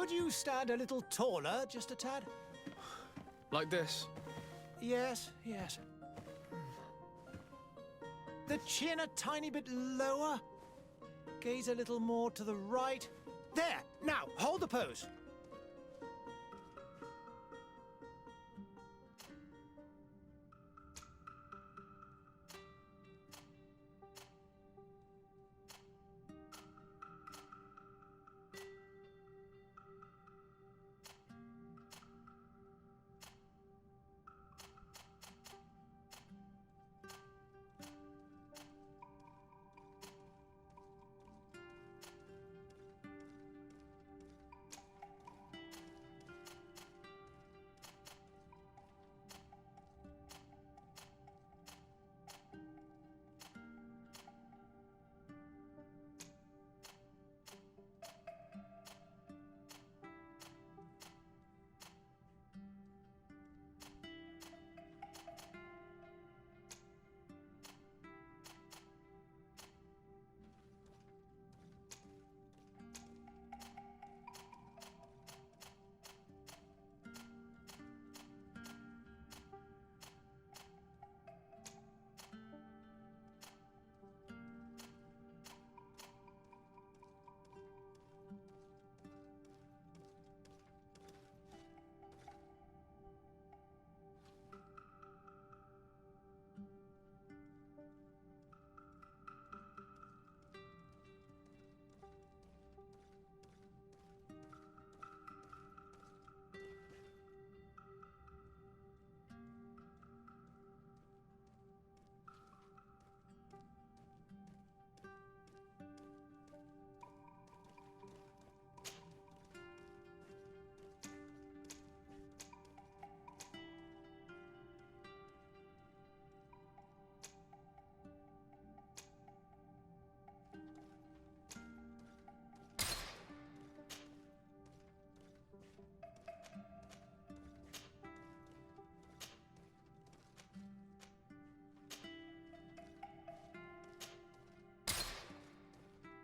Could you stand a little taller, just a tad? Like this? Yes, yes. The chin a tiny bit lower. Gaze a little more to the right. There! Now, hold the pose.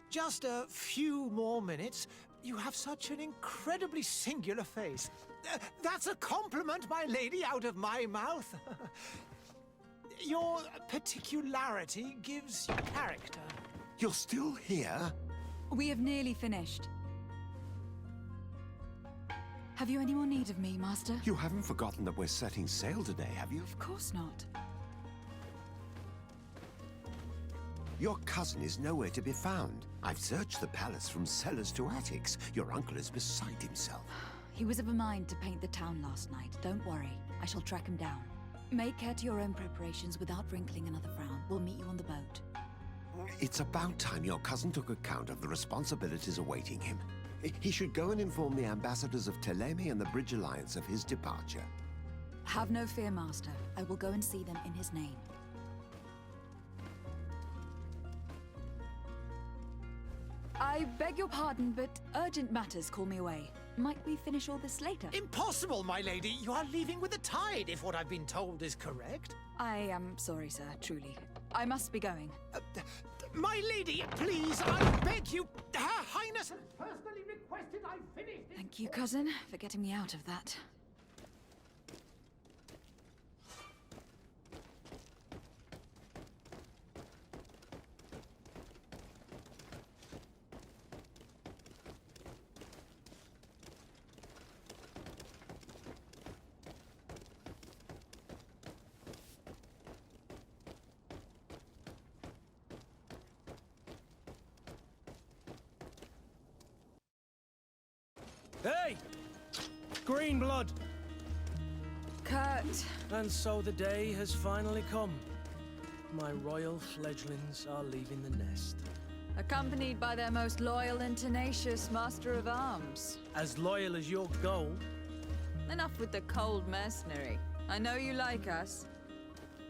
Just a few more minutes. You have such an incredibly singular face. That's a compliment, my lady, out of my mouth. Your particularity gives you character. You're still here? We have nearly finished. Have you any more need of me, Master? You haven't forgotten that we're setting sail today, have you? Of course not. Your cousin is nowhere to be found. I've searched the palace from cellars to attics. Your uncle is beside himself. He was of a mind to paint the town last night. Don't worry. I shall track him down. Make care to your own preparations without wrinkling another frown. We'll meet you on the boat. It's about time your cousin took account of the responsibilities awaiting him. He should go and inform the ambassadors of Thélème and the Bridge Alliance of his departure. Have no fear, Master. I will go and see them in his name. I beg your pardon, but urgent matters call me away. Might we finish all this later? Impossible, my lady. You are leaving with the tide, if what I've been told is correct. I am sorry, sir, truly. I must be going. My lady, please, I beg you. Her Highness has personally requested I finish this. Thank you, cousin, for getting me out of that. Hey! Green blood! Kurt! And so the day has finally come. My royal fledglings are leaving the nest. Accompanied by their most loyal and tenacious master of arms. As loyal as your gold. Enough with the cold mercenary. I know you like us.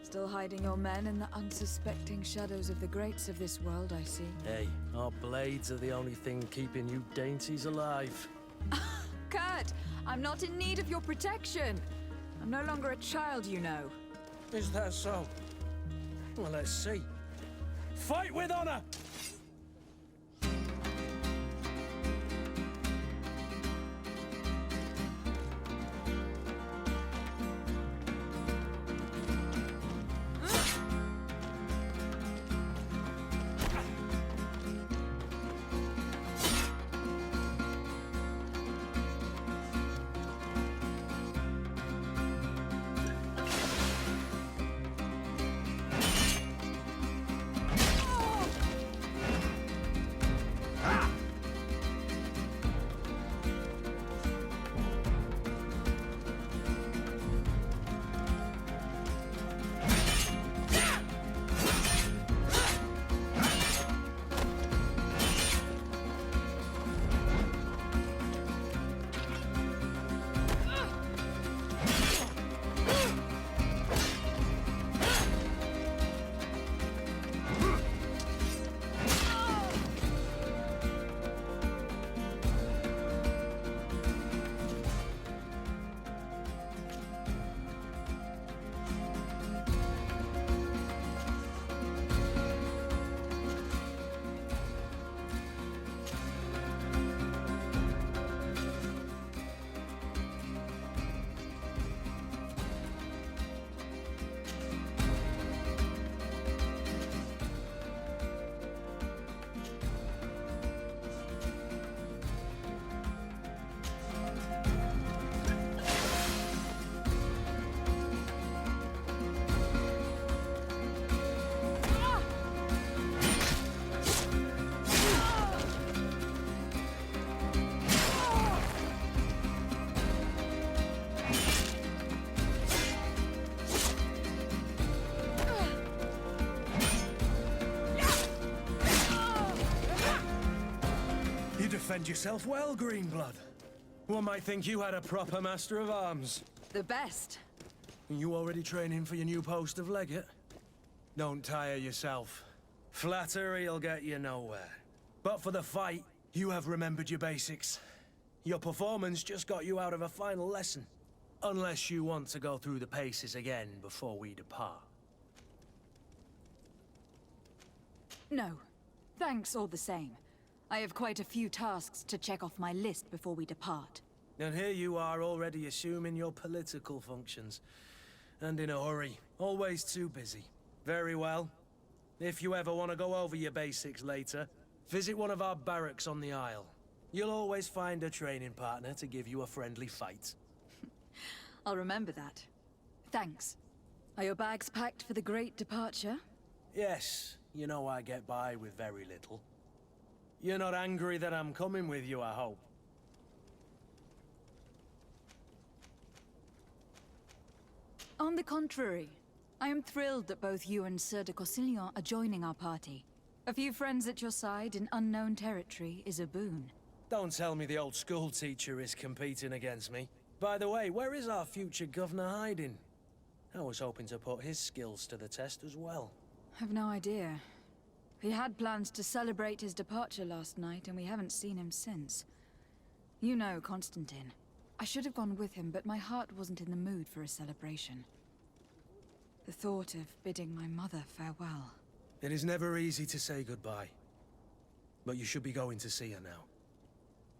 Still hiding your men in the unsuspecting shadows of the greats of this world, I see. Hey, our blades are the only thing keeping you dainties alive. Kurt, I'm not in need of your protection. I'm no longer a child, you know. Is that so? Well, let's see. Fight with honor! defend yourself well, Greenblood. One might think you had a proper master of arms. The best. You already training for your new post of legate? Don't tire yourself. Flattery'll get you nowhere. But for the fight, you have remembered your basics. Your performance just got you out of a final lesson. Unless you want to go through the paces again before we depart. No. Thanks all the same. I have quite a few tasks to check off my list before we depart. And here you are already assuming your political functions. And in a hurry. Always too busy. Very well. If you ever want to go over your basics later, visit one of our barracks on the Isle. You'll always find a training partner to give you a friendly fight. I'll remember that. Thanks. Are your bags packed for the great departure? Yes, you know I get by with very little. You're not angry that I'm coming with you, I hope. On the contrary, I am thrilled that both you and Sir de Corsillon are joining our party. A few friends at your side in unknown territory is a boon. Don't tell me the old school teacher is competing against me. By the way, where is our future governor hiding? I was hoping to put his skills to the test as well. I've no idea. He had plans to celebrate his departure last night, and we haven't seen him since. You know Constantine. I should have gone with him, but my heart wasn't in the mood for a celebration. The thought of bidding my mother farewell. It is never easy to say goodbye. But you should be going to see her now.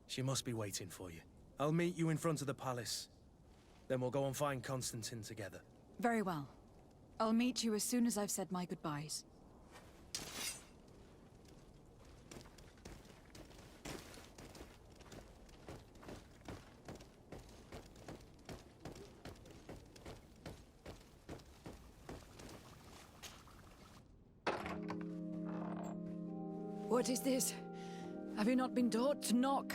She must be waiting for you. I'll meet you in front of the palace. Then we'll go and find Constantine together. Very well. I'll meet you as soon as I've said my goodbyes. What is this? Have you not been taught to knock?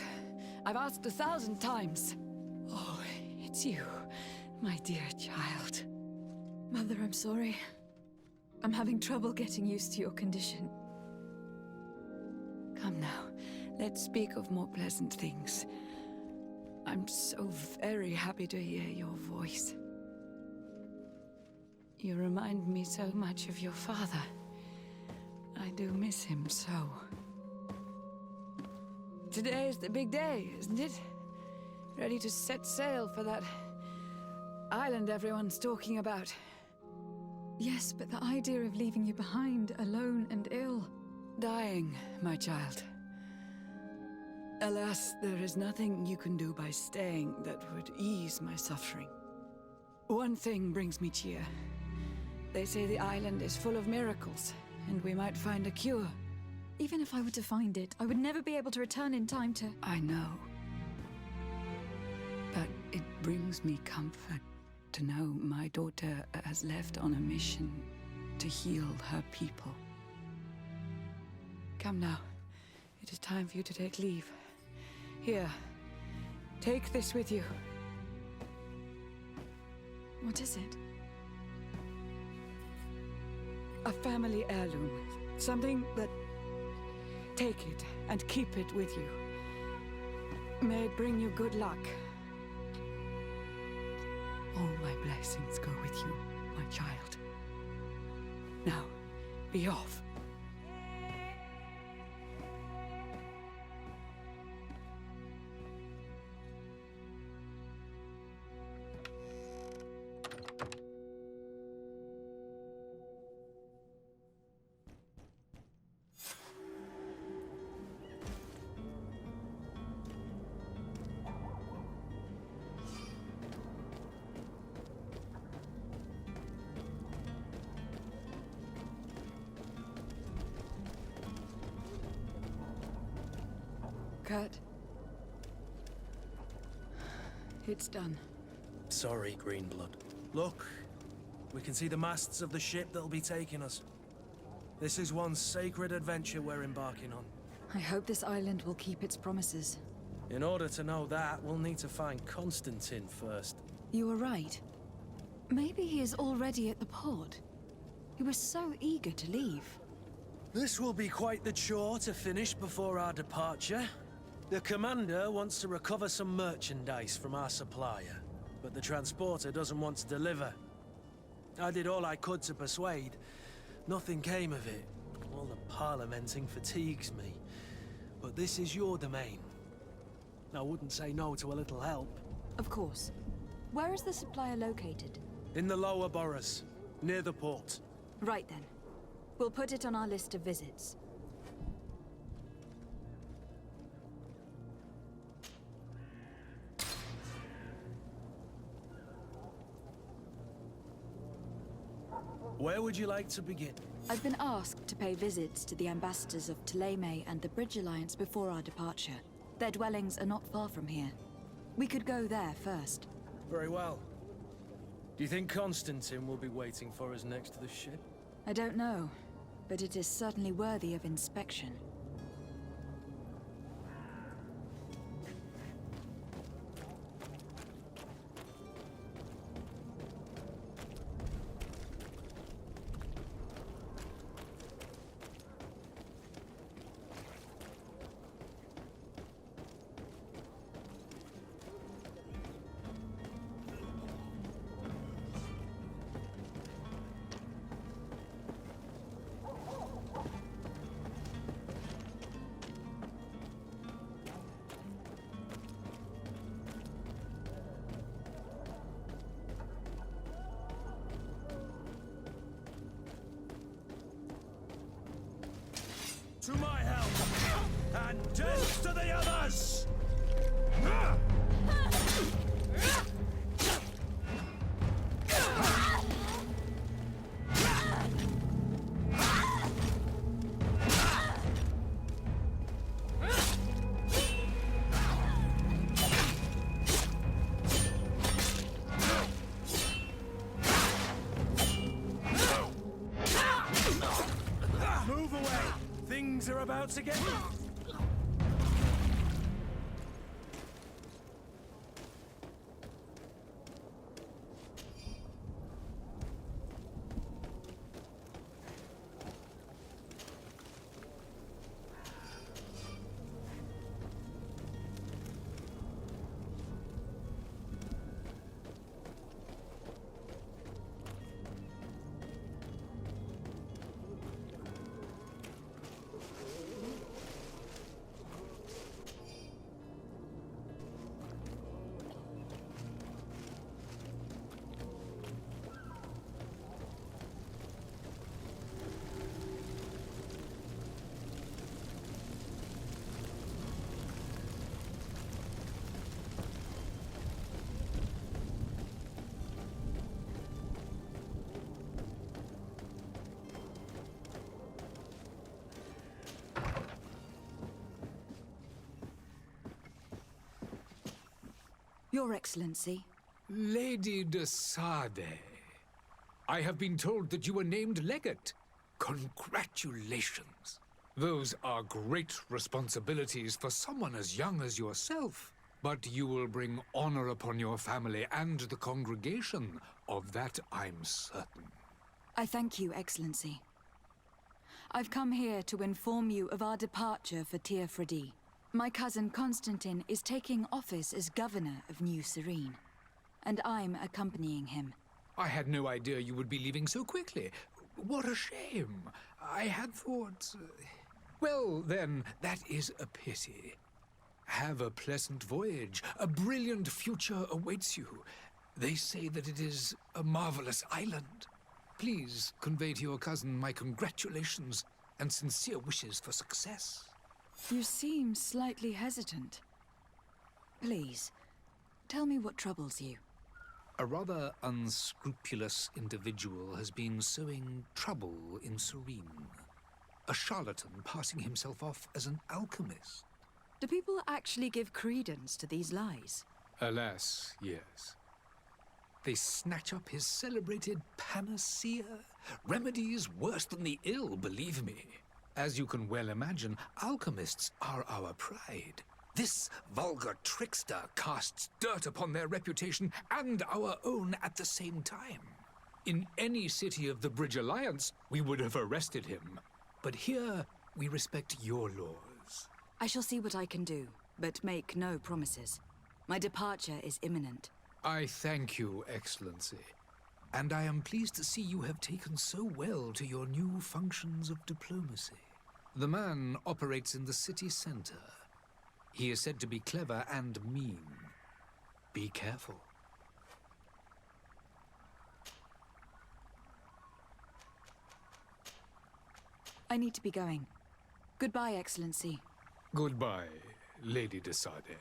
I've asked 1,000 times. Oh, it's you, my dear child. Mother, I'm sorry. I'm having trouble getting used to your condition. Come now, let's speak of more pleasant things. I'm so very happy to hear your voice. You remind me so much of your father. I do miss him so. Today is the big day, isn't it? Ready to set sail for that island everyone's talking about. Yes, but the idea of leaving you behind, alone and ill... Dying, my child. Alas, there is nothing you can do by staying that would ease my suffering. One thing brings me cheer. They say the island is full of miracles, and we might find a cure. Even if I were to find it, I would never be able to return in time to... I know. But it brings me comfort to know my daughter has left on a mission to heal her people. Come now. It is time for you to take leave. Here. Take this with you. What is it? A family heirloom. Something that... Take it and keep it with you. May it bring you good luck. All my blessings go with you, my child. Now, be off. Kurt. It's done. Sorry, Greenblood. Look, we can see the masts of the ship that'll be taking us. This is one sacred adventure we're embarking on. I hope this island will keep its promises. In order to know that, we'll need to find Constantine first. You were right. Maybe he is already at the port. He was so eager to leave. This will be quite the chore to finish before our departure. The commander wants to recover some merchandise from our supplier, but the transporter doesn't want to deliver. I did all I could to persuade. Nothing came of it. All the parliamenting fatigues me. But this is your domain. I wouldn't say no to a little help. Of course. Where is the supplier located? In the lower boroughs, near the port. Right then. We'll put it on our list of visits. Where would you like to begin? I've been asked to pay visits to the ambassadors of Thélème and the Bridge Alliance before our departure. Their dwellings are not far from here. We could go there first. Very well. Do you think Constantine will be waiting for us next to the ship? I don't know, but it is certainly worthy of inspection. To my help! And death to the others! Move away! Things are about to get... Your Excellency. Lady de Sade, I have been told that you were named legate. Congratulations. Those are great responsibilities for someone as young as yourself. But you will bring honor upon your family and the congregation. Of that, I'm certain. I thank you, Excellency. I've come here to inform you of our departure for Teer Fradee. My cousin Constantine is taking office as governor of New Serene, and I'm accompanying him. I had no idea you would be leaving so quickly. What a shame. I had thought... Well, then, that is a pity. Have a pleasant voyage. A brilliant future awaits you. They say that it is a marvelous island. Please convey to your cousin my congratulations and sincere wishes for success. You seem slightly hesitant. Please, tell me what troubles you. A rather unscrupulous individual has been sowing trouble in Serene. A charlatan passing himself off as an alchemist. Do people actually give credence to these lies? Alas, yes. They snatch up his celebrated panacea. Remedies worse than the ill, believe me. As you can well imagine, alchemists are our pride. This vulgar trickster casts dirt upon their reputation and our own at the same time. In any city of the Bridge Alliance, we would have arrested him. But here, we respect your laws. I shall see what I can do. but make no promises. My departure is imminent. I thank you, Excellency. And I am pleased to see you have taken so well to your new functions of diplomacy. The man operates in the city center. He is said to be clever and mean. Be careful. I need to be going. Goodbye, Excellency. Goodbye, Lady de Sardet.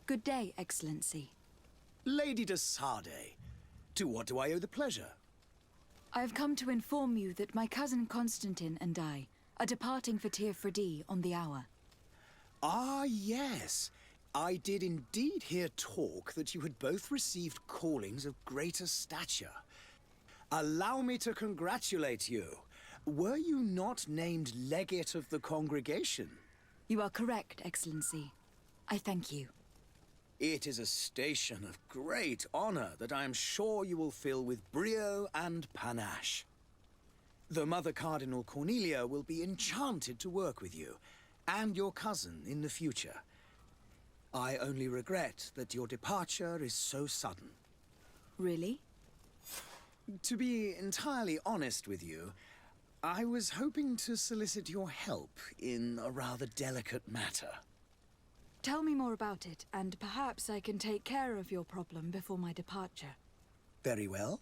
Good day, Excellency. Lady de Sardet, to what do I owe the pleasure? I have come to inform you that my cousin Constantine and I are departing for Tir Freddy on the hour. Ah, yes. I did indeed hear talk that you had both received callings of greater stature. Allow me to congratulate you. Were you not named legate of the congregation? You are correct, Excellency. I thank you. It is a station of great honor that I am sure you will fill with brio and panache. The Mother Cardinal Cornelia will be enchanted to work with you, and your cousin in the future. I only regret that your departure is so sudden. Really? To be entirely honest with you, I was hoping to solicit your help in a rather delicate matter. Tell me more about it, and perhaps I can take care of your problem before my departure. Very well.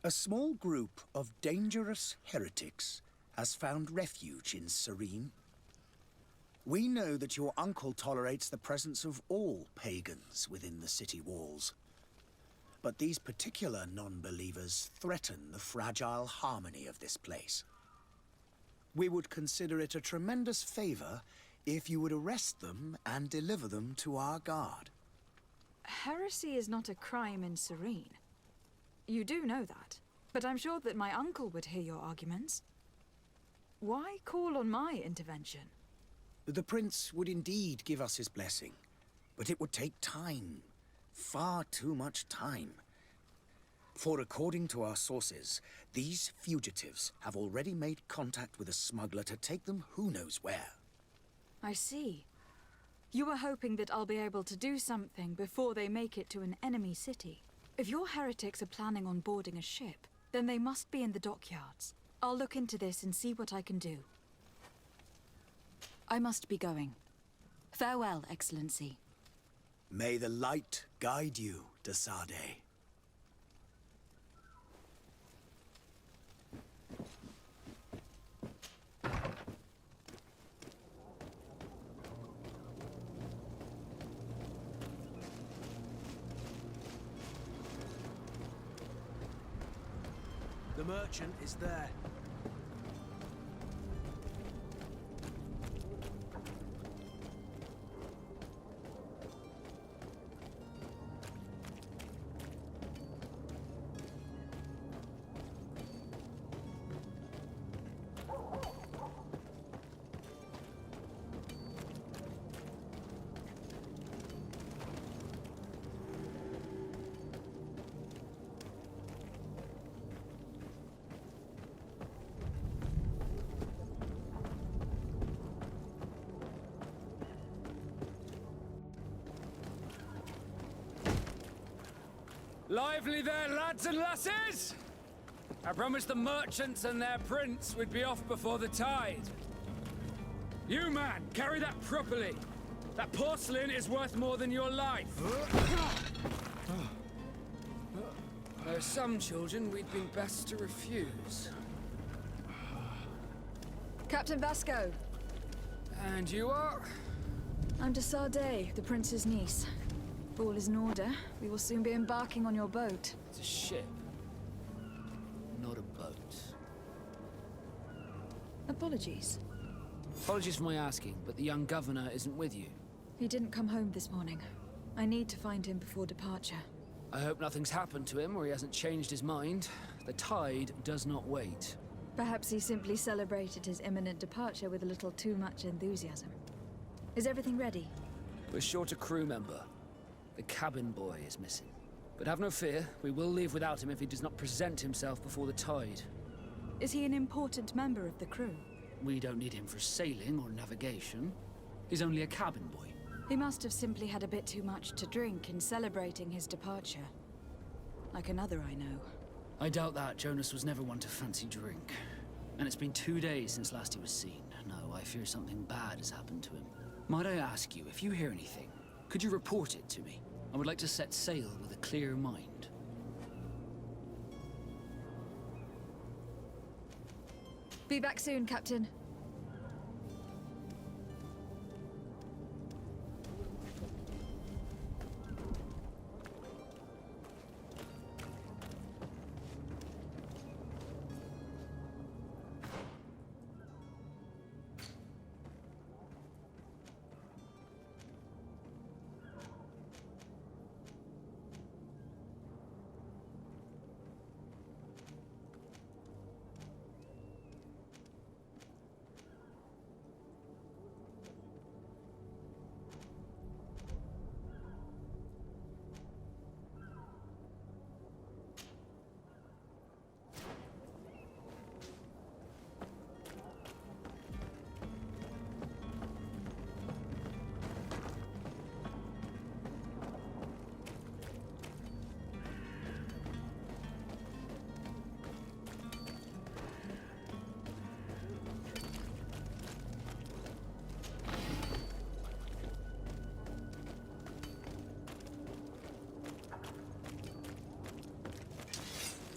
A small group of dangerous heretics has found refuge in Serene. We know that your uncle tolerates the presence of all pagans within the city walls. But these particular non-believers threaten the fragile harmony of this place. We would consider it a tremendous favor if you would arrest them and deliver them to our guard. Heresy is not a crime in Serene. You do know that, but I'm sure that my uncle would hear your arguments. Why call on my intervention? The prince would indeed give us his blessing, but it would take time. Far too much time. For according to our sources, these fugitives have already made contact with a smuggler to take them who knows where. I see. You were hoping that I'll be able to do something before they make it to an enemy city. If your heretics are planning on boarding a ship, then they must be in the dockyards. I'll look into this and see what I can do. I must be going. Farewell, Excellency. May the light guide you, de Sardet. The merchant is there. Lively there, lads and lasses! I promised the merchants and their prince we'd be off before the tide. You, man, carry that properly. That porcelain is worth more than your life. There are some children we'd been best to refuse. Captain And you are? I'm de Sardet, the prince's niece. All is in order. We will soon be embarking on your boat. It's a ship, not a boat. Apologies. Apologies for my asking, but the young governor isn't with you. He didn't come home this morning. I need to find him before departure. I hope nothing's happened to him or he hasn't changed his mind. The tide does not wait. Perhaps he simply celebrated his imminent departure with a little too much enthusiasm. Is everything ready? We're short a crew member. The cabin boy is missing. But have no fear, we will leave without him if he does not present himself before the tide. Is he an important member of the crew? We don't need him for sailing or navigation. He's only a cabin boy. He must have simply had a bit too much to drink in celebrating his departure. Like another I know. I doubt that. Jonas was never one to fancy drink. And it's been 2 days since last he was seen. No, I fear something bad has happened to him. Might I ask you, if you hear anything, could you report it to me? I would like to set sail with a clear mind. Be back soon, Captain.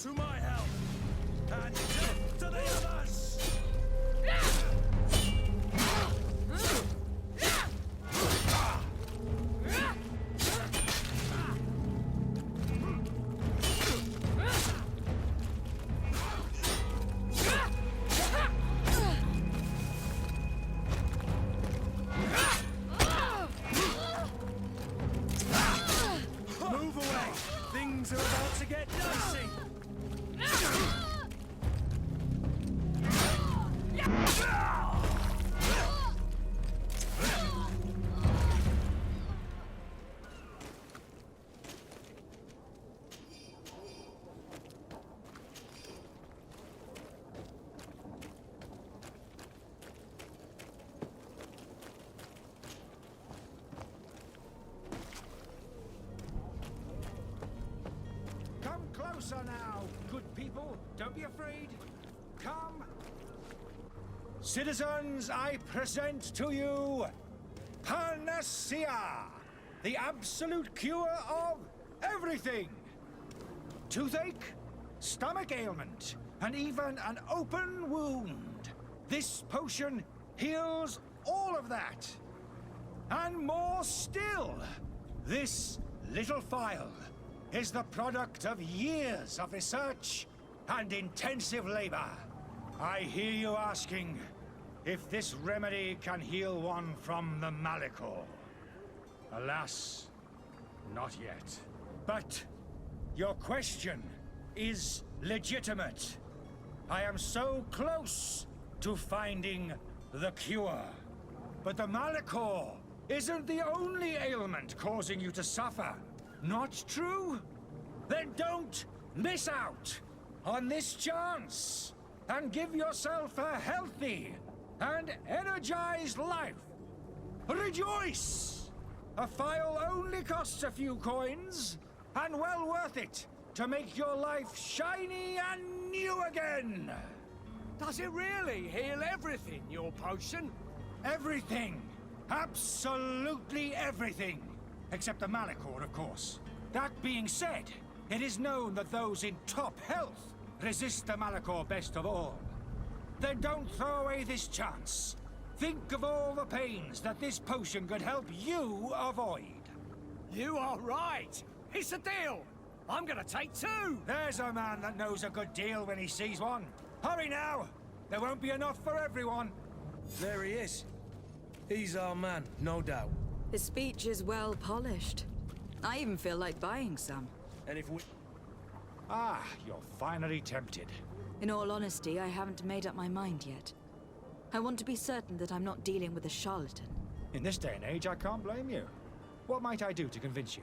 To my help! And death to the others! Move away! Things are about to get dicey! Come closer now, good people. Don't be afraid. Come. Citizens, I present to you Panacea, the absolute cure of everything. Toothache, stomach ailment, and even an open wound. This potion heals all of that. And more still, this little phial is the product of years of research and intensive labor. I hear you asking if this remedy can heal one from the Malachor. Alas, not yet. But your question is legitimate. I am so close to finding the cure. But the Malachor isn't the only ailment causing you to suffer. Not true? Then don't miss out on this chance and give yourself a healthy and energized life. Rejoice! A phial only costs a few coins, and well worth it to make your life shiny and new again. Does it really heal everything, your potion? Everything. Absolutely everything. Except the Malachor, of course. That being said, it is known that those in top health resist the Malachor best of all. Then don't throw away this chance. Think of all the pains that this potion could help you avoid. You are right. It's a deal. I'm gonna take 2. There's a man that knows a good deal when he sees one. Hurry now! There won't be enough for everyone. There he is. He's our man, no doubt. His speech is well polished. I even feel like buying some. And if we... Ah, you're finally tempted. In all honesty, I haven't made up my mind yet. I want to be certain that I'm not dealing with a charlatan. In this day and age, I can't blame you. What might I do to convince you?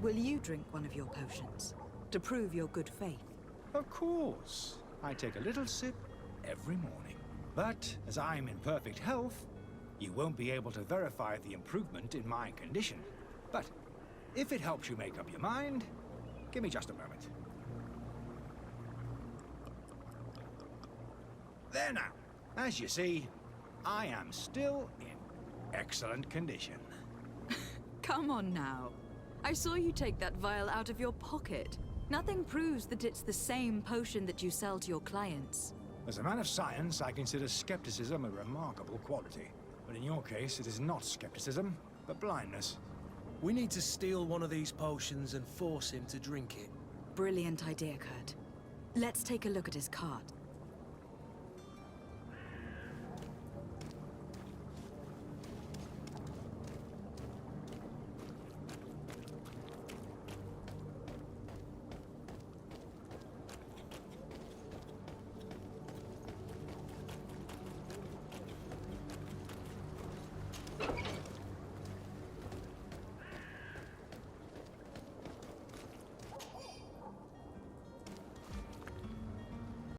Will you drink one of your potions? To prove your good faith? Of course. I take a little sip every morning. But as I'm in perfect health, you won't be able to verify the improvement in my condition. But if it helps you make up your mind, give me just a moment. There now. As you see, I am still in excellent condition. Come on now. I saw you take that vial out of your pocket. Nothing proves that it's the same potion that you sell to your clients. As a man of science, I consider skepticism a remarkable quality. But in your case, it is not skepticism, but blindness. We need to steal one of these potions and force him to drink it. Brilliant idea, Kurt. Let's take a look at his cart.